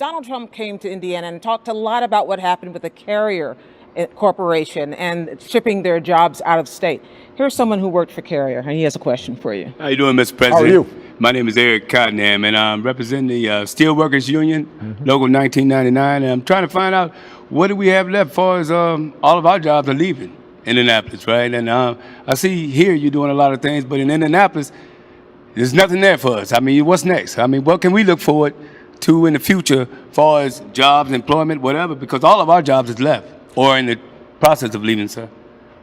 Donald Trump came to Indiana and talked a lot about what happened with the Carrier Corporation and shipping their jobs out of state. Here's someone who worked for Carrier, and he has a question for you. How you doing, Mr. President? How are you? My name is Eric Cottenham, and I'm representing the Steelworkers Union, Local 1999, and I'm trying to find out what do we have left as far as all of our jobs are leaving Indianapolis, right? And I see here you're doing a lot of things, but in Indianapolis, there's nothing there for us. I mean, what's next? I mean, what can we look forward to in the future as far as jobs, employment, whatever, because all of our jobs is left or in the process of leaving, sir?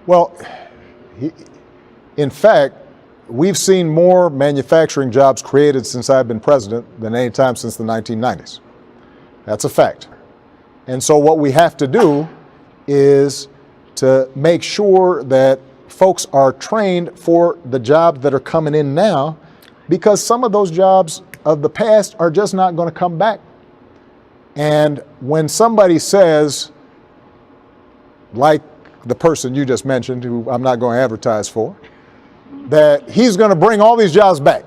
Well, in fact, we've seen more manufacturing jobs created since I've been president than any time since the 1990s. That's a fact. And so what we have to do is to make sure that folks are trained for the jobs that are coming in now, because some of those jobs of the past are just not going to come back. And when somebody says, like the person you just mentioned, who I'm not going to advertise for, that he's going to bring all these jobs back.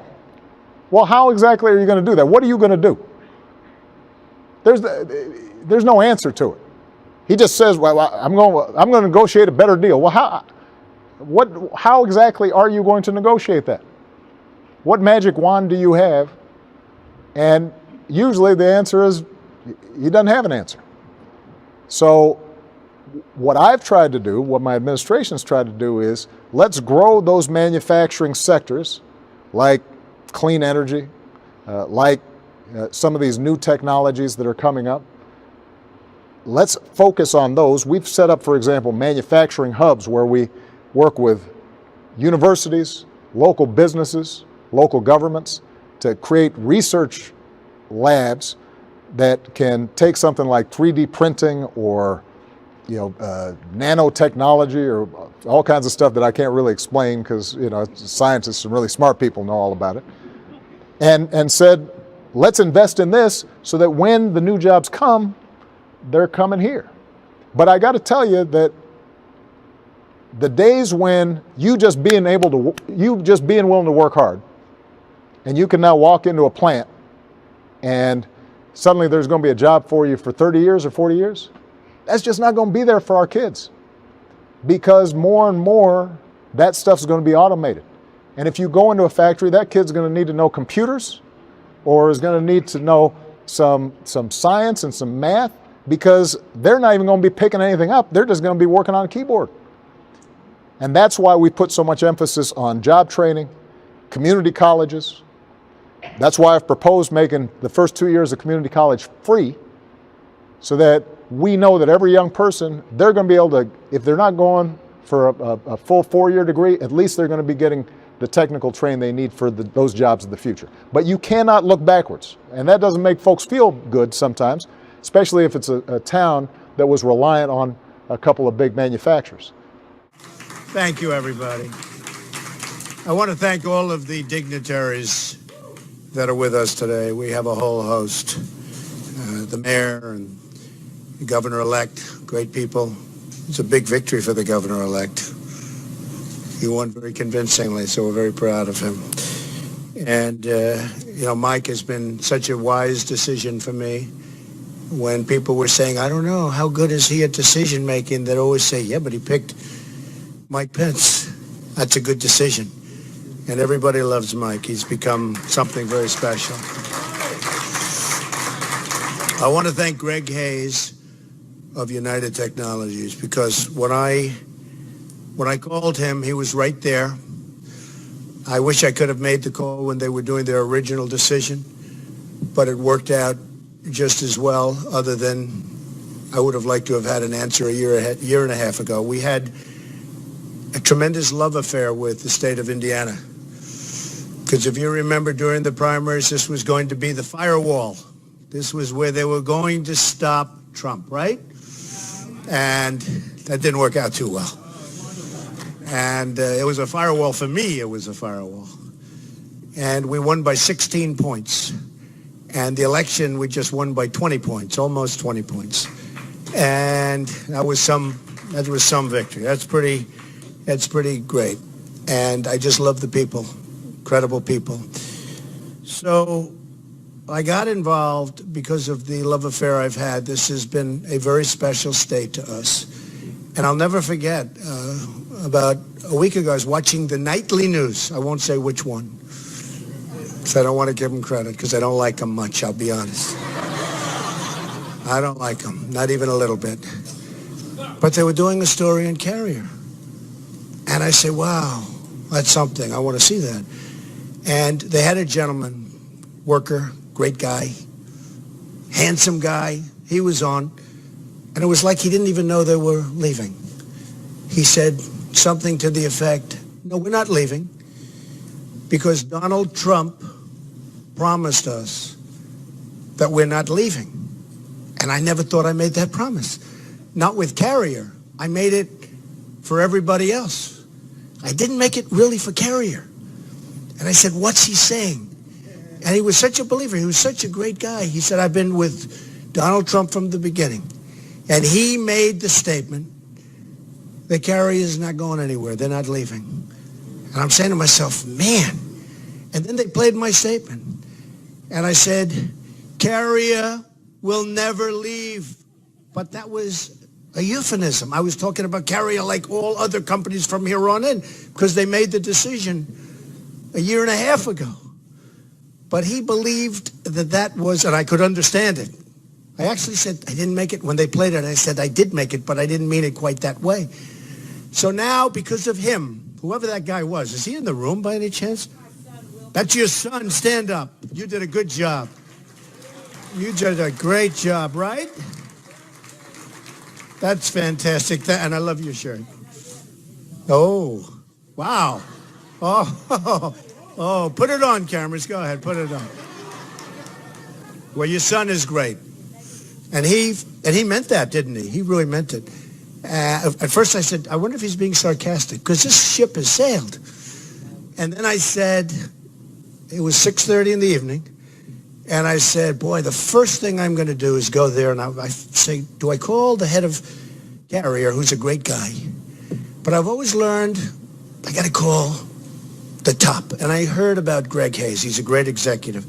Well, how exactly are you going to do that? What are you going to do? There's no answer to it. He just says, well, I'm going to negotiate a better deal. Well, how exactly are you going to negotiate that? What magic wand do you have? And usually the answer is he doesn't have an answer. So what I've tried to do, what my administration's tried to do is let's grow those manufacturing sectors like clean energy, like some of these new technologies that are coming up. Let's focus on those. We've set up, for example, manufacturing hubs where we work with universities, local businesses, local governments to create research labs that can take something like 3D printing or nanotechnology or all kinds of stuff that I can't really explain because scientists and really smart people know all about it, and said, let's invest in this so that when the new jobs come, they're coming here. But I got to tell you that the days when you just being willing to work hard, and you can now walk into a plant and suddenly there's going to be a job for you for 30 years or 40 years, that's just not going to be there for our kids, because more and more that stuff's going to be automated. And if you go into a factory, that kid's going to need to know computers or is going to need to know some science and some math, because they're not even going to be picking anything up. They're just going to be working on a keyboard. And that's why we put so much emphasis on job training, community colleges. That's why I've proposed making the first 2 years of community college free, so that we know that every young person, they're going to be able to, if they're not going for a full 4-year degree, at least they're going to be getting the technical training they need for those jobs of the future. But you cannot look backwards. And that doesn't make folks feel good sometimes, especially if it's a town that was reliant on a couple of big manufacturers. Thank you, everybody. I want to thank all of the dignitaries that are with us today. We have a whole host. The mayor and the governor-elect, great people. It's a big victory for the governor-elect. He won very convincingly, so we're very proud of him. And, Mike has been such a wise decision for me. When people were saying, I don't know, how good is he at decision-making, they'd always say, yeah, but he picked Mike Pence. That's a good decision. And everybody loves Mike. He's become something very special. I want to thank Greg Hayes of United Technologies, because when I called him, he was right there. I wish I could have made the call when they were doing their original decision, but it worked out just as well, other than I would have liked to have had an answer a year and a half ago. We had a tremendous love affair with the state of Indiana, because if you remember during the primaries, this was going to be the firewall. This was where they were going to stop Trump, right? And that didn't work out too well. And it was a firewall for me. It was a firewall. And we won by 16 points. And the election, we just won by 20 points, almost 20 points. And that was some victory. That's pretty great. And I just love the people, incredible people. So I got involved because of the love affair I've had. This has been a very special state to us. And I'll never forget, about a week ago, I was watching the nightly news. I won't say which one. So I don't want to give them credit because I don't like them much, I'll be honest. I don't like them, not even a little bit. But they were doing a story on Carrier. And I say, wow, that's something. I want to see that. And they had a gentleman, worker, great guy, handsome guy. He was on. And it was like he didn't even know they were leaving. He said something to the effect, no, we're not leaving because Donald Trump promised us that we're not leaving. And I never thought I made that promise. Not with Carrier. I made it for everybody else. I didn't make it really for Carrier. And I said, what's he saying? And he was such a believer. He was such a great guy. He said, I've been with Donald Trump from the beginning. And he made the statement that Carrier is not going anywhere. They're not leaving. And I'm saying to myself, man. And then they played my statement. And I said, Carrier will never leave. But that was a euphemism. I was talking about Carrier like all other companies from here on in because they made the decision a year and a half ago. But he believed that that was, and I could understand it. I actually said I didn't make it when they played it. I said I did make it, but I didn't mean it quite that way. So now, because of him, whoever that guy was, is he in the room by any chance? That's your son. Stand up. You did a good job. You did a great job, right? That's fantastic. And I love your shirt. Oh, wow. Oh, put it on, cameras. Go ahead, put it on. Well, your son is great. And he meant that, didn't he? He really meant it. At first I said, I wonder if he's being sarcastic, because this ship has sailed. And then I said, it was 6:30 in the evening, and I said, boy, the first thing I'm going to do is go there, and I say, do I call the head of Carrier, who's a great guy? But I've always learned I got to call the top. And I heard about Greg Hayes. He's a great executive.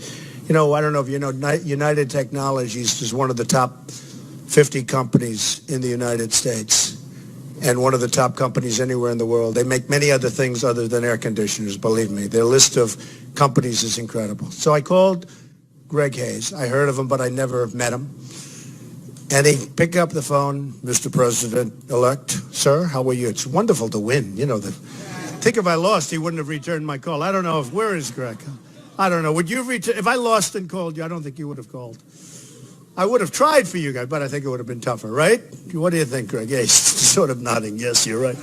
You know, I don't know if you know, United Technologies is one of the top 50 companies in the United States and one of the top companies anywhere in the world. They make many other things other than air conditioners, believe me. Their list of companies is incredible. So I called Greg Hayes. I heard of him, but I never met him. And he picked up the phone, Mr. President-elect, sir, how are you? It's wonderful to win. You know, I think if I lost, he wouldn't have returned my call. I don't know where is Greg? I don't know. Would you return? If I lost and called you, I don't think you would have called. I would have tried for you guys, but I think it would have been tougher, right? What do you think, Greg? Yeah, he's sort of nodding. Yes, you're right.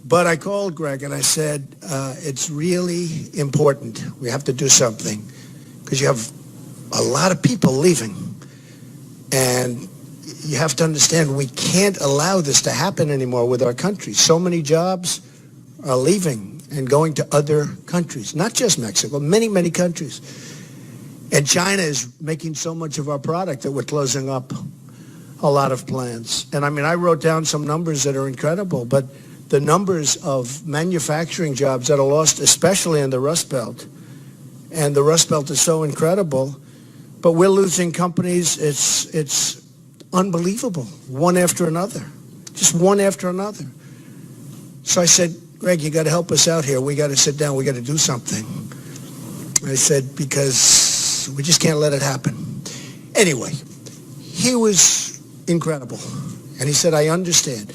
But I called Greg and I said, it's really important. We have to do something because you have a lot of people leaving. And you have to understand we can't allow this to happen anymore with our country. So many jobs are leaving and going to other countries, not just Mexico, many, many countries. And China is making so much of our product that we're closing up a lot of plants. And I mean, I wrote down some numbers that are incredible, but the numbers of manufacturing jobs that are lost, especially in the Rust Belt, and the Rust Belt is so incredible, but we're losing companies. It's unbelievable, one after another, just one after another. So I said, Greg, you got to help us out here. We got to sit down. We got to do something. I said, because we just can't let it happen. Anyway, he was incredible. And he said, I understand.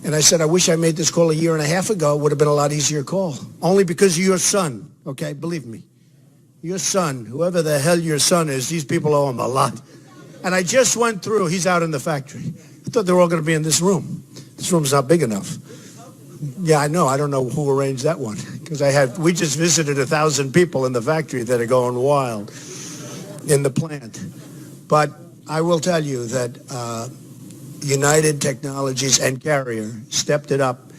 And I said, I wish I made this call a year and a half ago. It would have been a lot easier call. Only because of your son, okay? Believe me. Your son, whoever the hell your son is, these people owe him a lot. And I just went through. He's out in the factory. I thought they were all going to be in this room. This room's not big enough. Yeah, I know. I don't know who arranged that one. Because we just visited 1,000 people in the factory that are going wild in the plant. But I will tell you that United Technologies and Carrier stepped it up.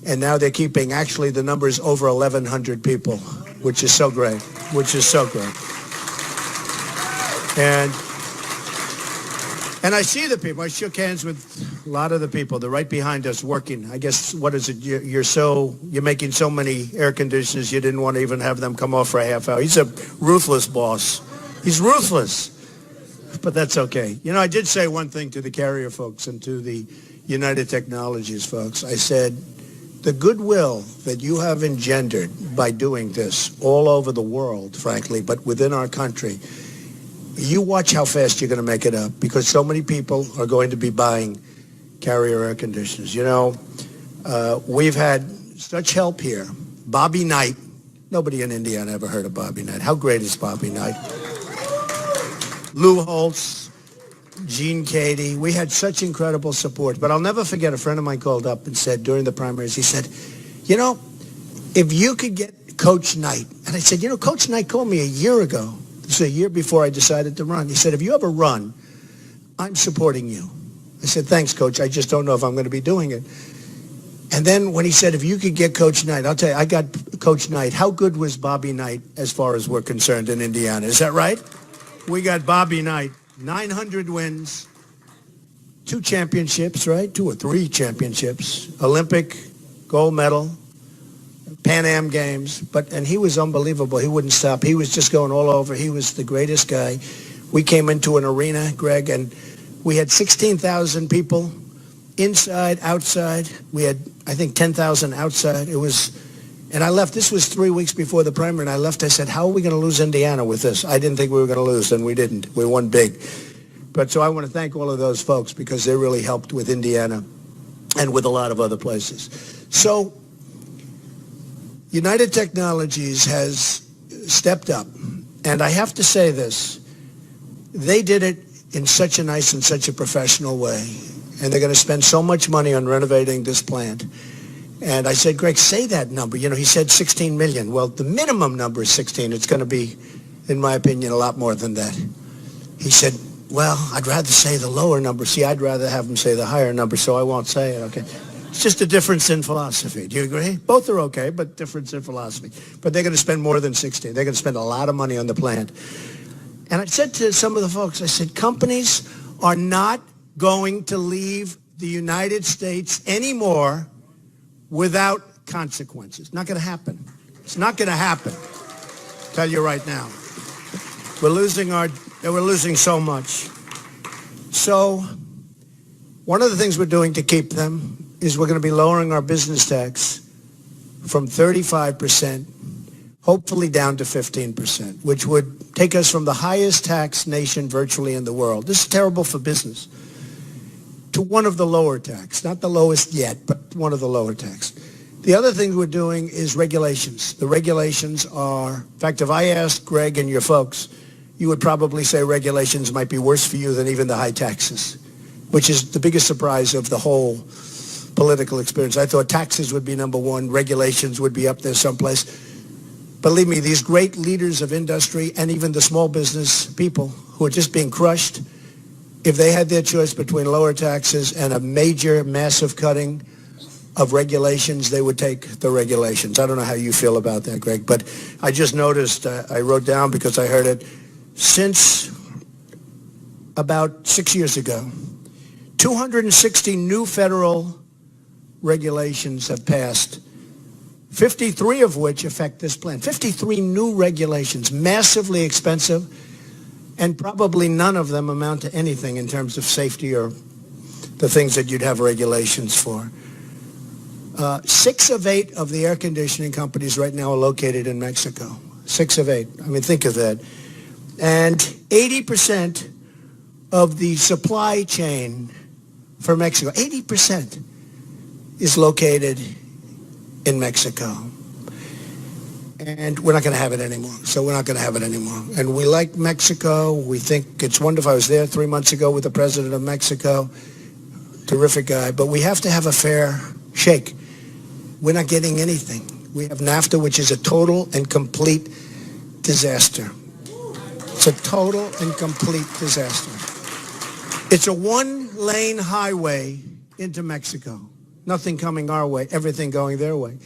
And now they're keeping actually the numbers over 1,100 people, which is so great, which is so great. And And I see the people. I shook hands with a lot of the people. They're right behind us working. I guess, what is it? You're making so many air conditioners you didn't want to even have them come off for a half hour. He's a ruthless boss. He's ruthless. But that's okay. You know, I did say one thing to the Carrier folks and to the United Technologies folks. I said, the goodwill that you have engendered by doing this all over the world, frankly, but within our country, you watch how fast you're going to make it up, because so many people are going to be buying Carrier air conditioners. You know, we've had such help here. Bobby Knight. Nobody in Indiana ever heard of Bobby Knight. How great is Bobby Knight? Lou Holtz, Gene Cady. We had such incredible support. But I'll never forget, a friend of mine called up and said during the primaries, he said, you know, if you could get Coach Knight. And I said, you know, Coach Knight called me a year ago. This is a year before I decided to run. He said, if you ever run, I'm supporting you. I said, thanks, Coach. I just don't know if I'm going to be doing it. And then when he said, if you could get Coach Knight, I'll tell you, I got Coach Knight. How good was Bobby Knight as far as we're concerned in Indiana? Is that right? We got Bobby Knight, 900 wins, 2 championships, right? 2 or 3 championships, Olympic gold medal, Pan Am Games, and he was unbelievable. He wouldn't stop. He was just going all over. He was the greatest guy. We came into an arena, Greg, and we had 16,000 people inside, outside. We had, I think, 10,000 outside. And I left. This was 3 weeks before the primary, and I left. I said, how are we going to lose Indiana with this? I didn't think we were going to lose, and we didn't. We won big. But so I want to thank all of those folks, because they really helped with Indiana and with a lot of other places. So United Technologies has stepped up, and I have to say this. They did it in such a nice and such a professional way, and they're going to spend so much money on renovating this plant. And I said, Greg, say that number. You know, he said 16 million. Well, the minimum number is 16. It's going to be, in my opinion, a lot more than that. He said, well, I'd rather say the lower number. See, I'd rather have him say the higher number, so I won't say it, okay? It's just a difference in philosophy. Do you agree? Both are okay, but difference in philosophy. But they're going to spend more than 16. They're going to spend a lot of money on the plant. And I said to some of the folks, I said, companies are not going to leave the United States anymore without consequences. Not going to happen. It's not going to happen. I'll tell you right now. We're losing so much. So one of the things we're doing to keep them is we're going to be lowering our business tax from 35%, hopefully down to 15%, which would take us from the highest tax nation virtually in the world. This is terrible for business. To one of the lower tax, not the lowest yet, but one of the lower tax. The other thing we're doing is regulations. The regulations are, in fact, if I asked Greg and your folks, you would probably say regulations might be worse for you than even the high taxes, which is the biggest surprise of the whole political experience. I thought taxes would be number one, regulations would be up there someplace. Believe me, these great leaders of industry and even the small business people who are just being crushed, if they had their choice between lower taxes and a major, massive cutting of regulations, they would take the regulations. I don't know how you feel about that, Greg, but I just noticed, I wrote down because I heard it, since about 6 years ago, 260 new federal regulations have passed, 53 of which affect this plant. 53 new regulations, massively expensive, and probably none of them amount to anything in terms of safety or the things that you'd have regulations for. 6 of 8 of the air conditioning companies right now are located in Mexico. 6 of 8. I mean, think of that. And 80% of the supply chain for Mexico, 80% is located in Mexico. And we're not going to have it anymore. So we're not going to have it anymore. And we like Mexico. We think it's wonderful. I was there 3 months ago with the president of Mexico. Terrific guy. But we have to have a fair shake. We're not getting anything. We have NAFTA, which is a total and complete disaster. It's a total and complete disaster. It's a one-lane highway into Mexico. Nothing coming our way, everything going their way.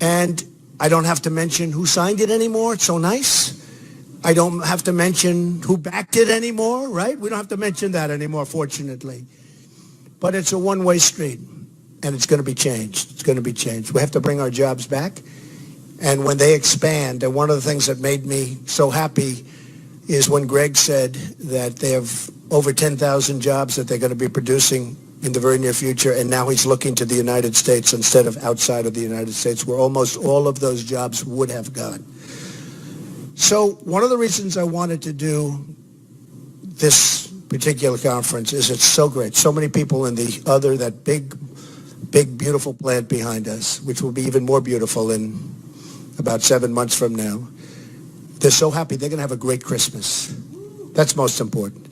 And I don't have to mention who signed it anymore. It's so nice. I don't have to mention who backed it anymore, right? We don't have to mention that anymore, fortunately. But it's a one-way street, and it's going to be changed. It's going to be changed. We have to bring our jobs back. And when they expand, and one of the things that made me so happy is when Greg said that they have over 10,000 jobs that they're going to be producing in the very near future, and now he's looking to the United States instead of outside of the United States, where almost all of those jobs would have gone. So one of the reasons I wanted to do this particular conference is it's so great. So many people in that big, beautiful plant behind us, which will be even more beautiful in about 7 months from now. They're so happy. They're going to have a great Christmas. That's most important.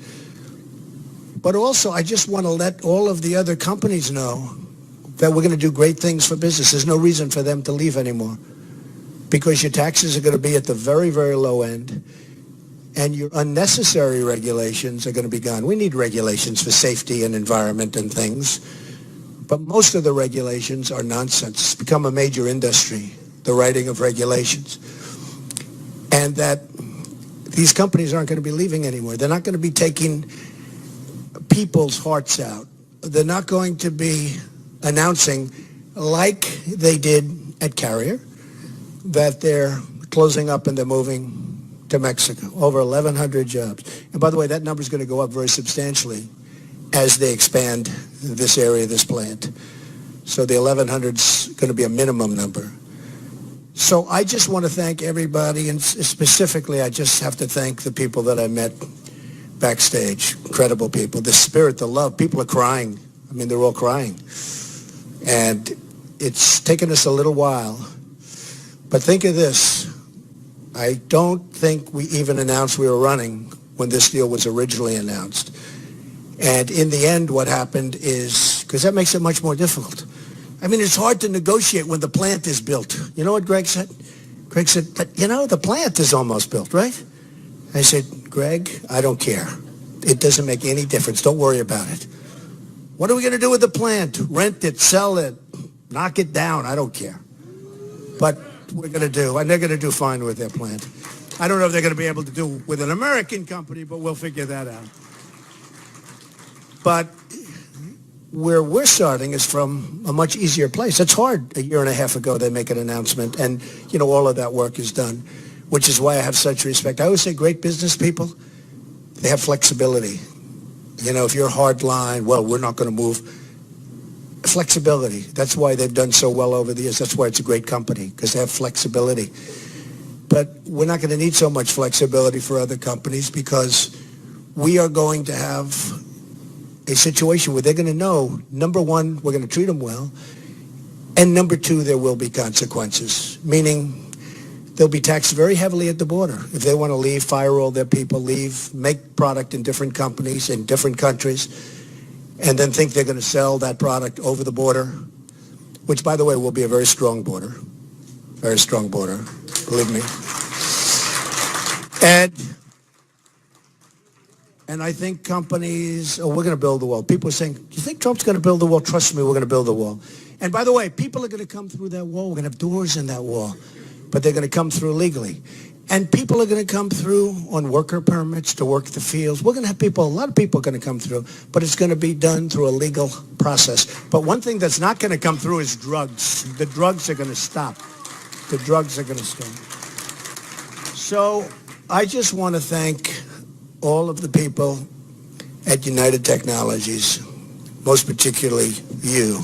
But also, I just want to let all of the other companies know that we're going to do great things for business. There's no reason for them to leave anymore, because your taxes are going to be at the very, very low end, and your unnecessary regulations are going to be gone. We need regulations for safety and environment and things, but most of the regulations are nonsense. It's become a major industry, the writing of regulations, and that these companies aren't going to be leaving anymore. They're not going to be taking people's hearts out. They're not going to be announcing, like they did at Carrier, that they're closing up and they're moving to Mexico. Over 1,100 jobs. And by the way, that number is going to go up very substantially as they expand this area, this plant. So the 1,100 is going to be a minimum number. So I just want to thank everybody, and specifically I just have to thank the people that I met backstage. Incredible people. The spirit, the love. People are crying. I mean, they're all crying. And it's taken us a little while. But think of this. I don't think we even announced we were running when this deal was originally announced. And in the end, what happened is, because that makes it much more difficult. I mean, it's hard to negotiate when the plant is built. You know what Greg said? Greg said, but you know, the plant is almost built, right? I said, Greg, I don't care. It doesn't make any difference. Don't worry about it. What are we going to do with the plant? Rent it, sell it, knock it down. I don't care. But we're going to do, and they're going to do fine with their plant. I don't know if they're going to be able to do with an American company, but we'll figure that out. But where we're starting is from a much easier place. It's hard. A year and a half ago, they make an announcement, and, you know, all of that work is done, which is why I have such respect. I always say great business people, they have flexibility. You know, if you're hard line, well, we're not going to move. Flexibility. That's why they've done so well over the years. That's why it's a great company, because they have flexibility. But we're not going to need so much flexibility for other companies, because we are going to have a situation where they're going to know, number one, we're going to treat them well, and number two, there will be consequences, meaning they'll be taxed very heavily at the border. If they want to leave, fire all their people, leave, make product in different companies in different countries, and then think they're going to sell that product over the border, which, by the way, will be a very strong border. Very strong border, believe me. And I think companies, we're going to build the wall. People are saying, do you think Trump's going to build the wall? Trust me, we're going to build the wall. And by the way, people are going to come through that wall. We're going to have doors in that wall, but they're going to come through legally. And people are going to come through on worker permits to work the fields. We're going to have people, a lot of people are going to come through, but it's going to be done through a legal process. But one thing that's not going to come through is drugs. The drugs are going to stop. The drugs are going to stop. So I just want to thank all of the people at United Technologies, most particularly you,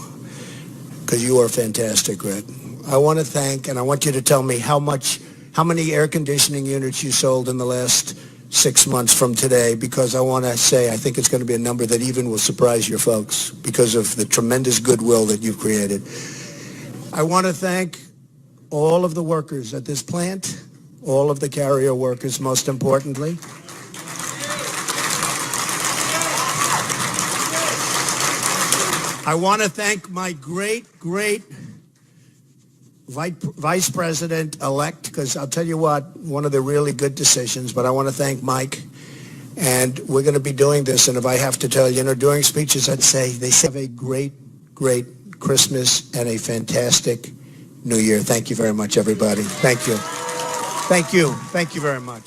because you are fantastic, Greg. I want to thank, and I want you to tell me how many air conditioning units you sold in the last 6 months from today, because I want to say I think it's going to be a number that even will surprise your folks because of the tremendous goodwill that you've created. I want to thank all of the workers at this plant, all of the Carrier workers, most importantly. I want to thank my great Vice President-elect, because I'll tell you what, one of the really good decisions, but I want to thank Mike, and we're going to be doing this, and if I have to tell you, during speeches, I'd say, they have a great Christmas and a fantastic New Year. Thank you very much, everybody. Thank you. Thank you. Thank you very much.